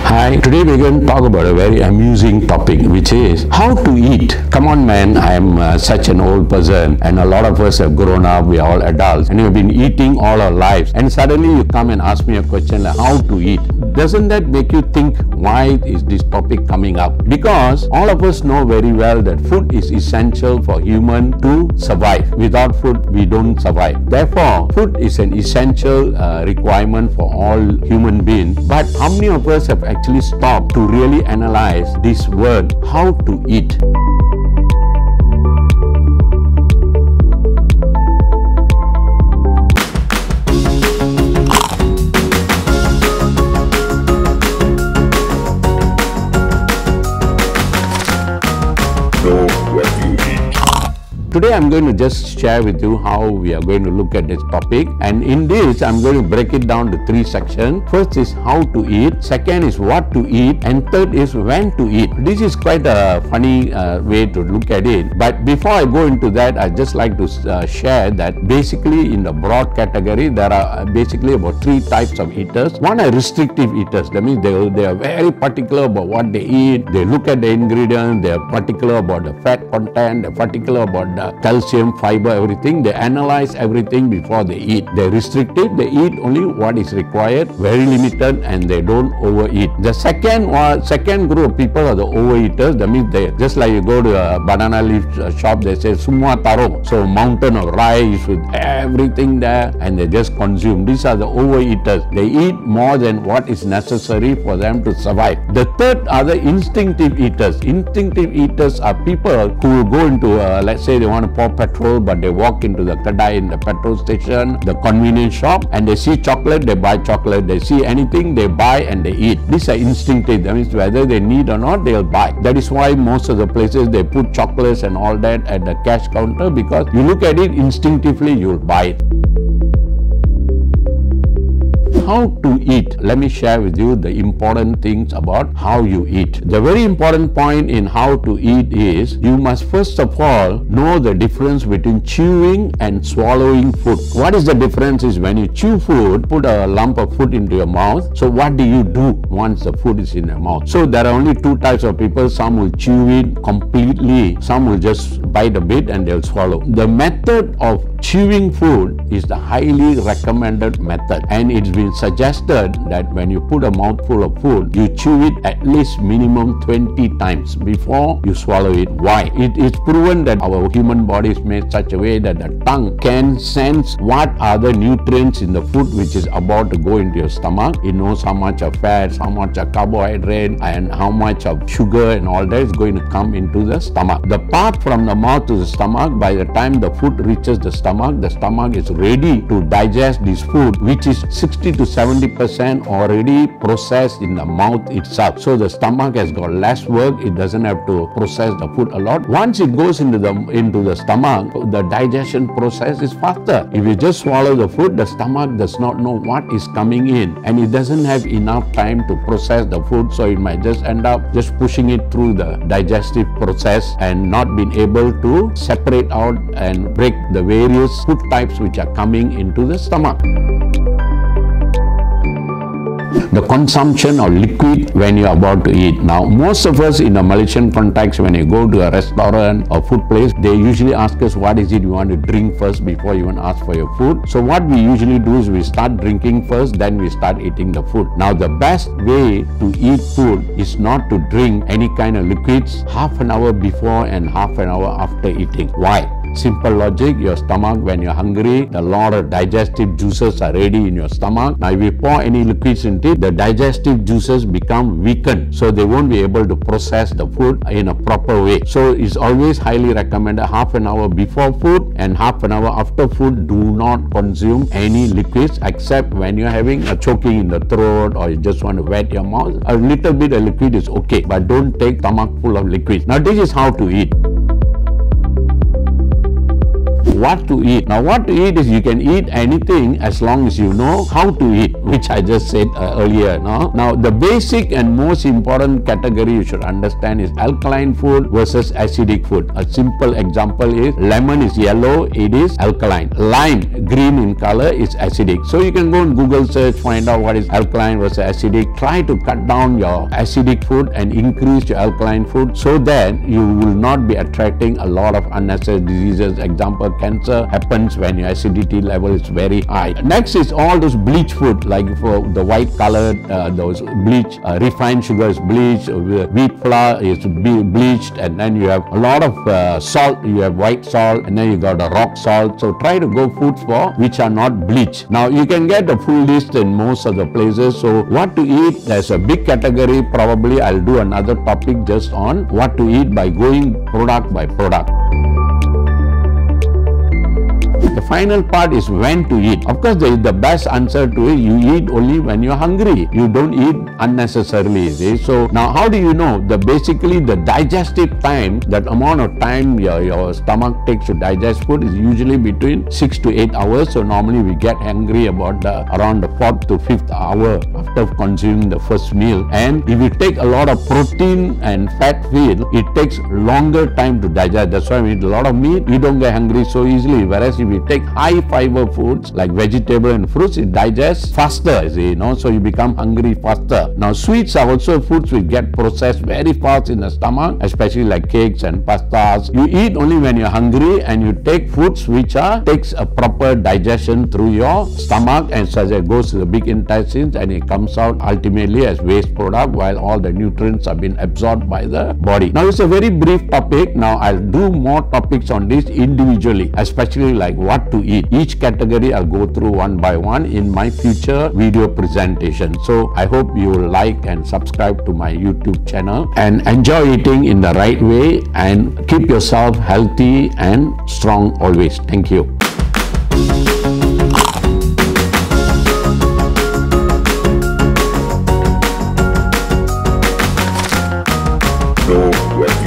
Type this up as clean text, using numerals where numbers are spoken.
Hi, today we're going to talk about a very amusing topic, which is how to eat. Come on, man, I'm such an old person, and a lot of us have grown up, we are all adults, and we've been eating all our lives, and suddenly you come and ask me a question like how to eat. Doesn't that make you think, why is this topic coming up? Because all of us know very well that food is essential for human to survive. Without food, we don't survive. Therefore, food is an essential requirement for all human beings. But how many of us have actually stopped to really analyze this word, how to eat? Today I'm going to just share with you how we are going to look at this topic, and in this I'm going to break it down to three sections. First is how to eat, second is what to eat, and third is when to eat. This is quite a funny way to look at it, but before I go into that, I'd just like to share that basically in the broad category there are basically about three types of eaters. One are restrictive eaters. That means they are very particular about what they eat. They look at the ingredients, they are particular about the fat content, they're particular about the calcium, fiber, everything. They analyze everything before they eat. They're restrictive. They eat only what is required, very limited, and they don't overeat. The second group of people are the overeaters. That means they just like you go to a banana leaf shop, they say summa tarong, so mountain of rice with everything there, and they just consume. These are the overeaters. They eat more than what is necessary for them to survive. The third are the instinctive eaters. Instinctive eaters are people who will go into let's say they want to pour petrol, but they walk into the kadai in the petrol station, the convenience shop, and they see chocolate, they buy chocolate. They see anything, they buy and they eat. These are instinctive. That means whether they need or not, they'll buy. That is why most of the places they put chocolates and all that at the cash counter, because you look at it instinctively, you'll buy it. How to eat. Let me share with you the important things about how you eat. The very important point in how to eat is you must first of all know the difference between chewing and swallowing food. What is the difference is when you chew food, put a lump of food into your mouth. So what do you do once the food is in your mouth? So there are only two types of people. Some will chew it completely. Some will just bite a bit and they'll swallow. The method of chewing food is the highly recommended method, and it's been suggested that when you put a mouthful of food, you chew it at least minimum 20 times before you swallow it. Why? It is proven that our human body is made such a way that the tongue can sense what are the nutrients in the food which is about to go into your stomach. It knows how much of fat, how much of carbohydrate, and how much of sugar and all that is going to come into the stomach. The path from the mouth to the stomach, by the time the food reaches the stomach is ready to digest this food, which is 60 to 70% already processed in the mouth itself. So the stomach has got less work. It doesn't have to process the food a lot. Once it goes into the stomach, the digestion process is faster. If you just swallow the food, the stomach does not know what is coming in, and it doesn't have enough time to process the food, so it might just end up just pushing it through the digestive process and not being able to separate out and break the various food types which are coming into the stomach. The consumption of liquid when you are about to eat. Now, most of us in a Malaysian context, when you go to a restaurant or food place, they usually ask us what is it you want to drink first before you even ask for your food. So what we usually do is we start drinking first, then we start eating the food. Now, the best way to eat food is not to drink any kind of liquids half an hour before and half an hour after eating. Why? Simple logic, your stomach, when you're hungry, a lot of digestive juices are ready in your stomach. Now, if you pour any liquids into it, the digestive juices become weakened, so they won't be able to process the food in a proper way. So it's always highly recommended half an hour before food and half an hour after food, do not consume any liquids except when you're having a choking in the throat or you just want to wet your mouth. A little bit of liquid is okay, but don't take stomach full of liquids. Now, this is how to eat. What to eat. Now, what to eat is you can eat anything as long as you know how to eat. which I just said earlier. No? Now, the basic and most important category you should understand is alkaline food versus acidic food. A simple example is lemon is yellow, it is alkaline. Lime, green in color, is acidic. So you can go on Google search, find out what is alkaline versus acidic. Try to cut down your acidic food and increase your alkaline food so that you will not be attracting a lot of unnecessary diseases. Example, cancer happens when your acidity level is very high. Next is all those bleach food, like for the white colored, those bleach, refined sugar is bleached, wheat flour is bleached, and then you have a lot of salt. You have white salt, and then you got a rock salt. So try to go foods for which are not bleached. Now you can get a full list in most of the places. So what to eat, there's a big category. Probably I'll do another topic just on what to eat by going product by product. The final part is when to eat. Of course, the best answer to it, you eat only when you're hungry. You don't eat unnecessarily. See? So now how do you know? Basically the digestive time, that amount of time your stomach takes to digest food is usually between 6 to 8 hours. So normally we get hungry about around the 4th to 5th hour after consuming the first meal. And if you take a lot of protein and fat feed, it takes longer time to digest. That's why we eat a lot of meat, you don't get hungry so easily. Whereas if you take high fiber foods like vegetable and fruits, it digests faster, so you become hungry faster. Now sweets are also foods which get processed very fast in the stomach, especially like cakes and pastas. You eat only when you're hungry, and you take foods which takes a proper digestion through your stomach, and such as goes to the big intestines, and it comes out ultimately as waste product while all the nutrients have been absorbed by the body. Now it's a very brief topic. Now I'll do more topics on this individually, especially like what to eat. Each category I'll go through one by one in my future video presentation. So I hope you will like and subscribe to my YouTube channel and enjoy eating in the right way, and keep yourself healthy and strong always. Thank you. Know what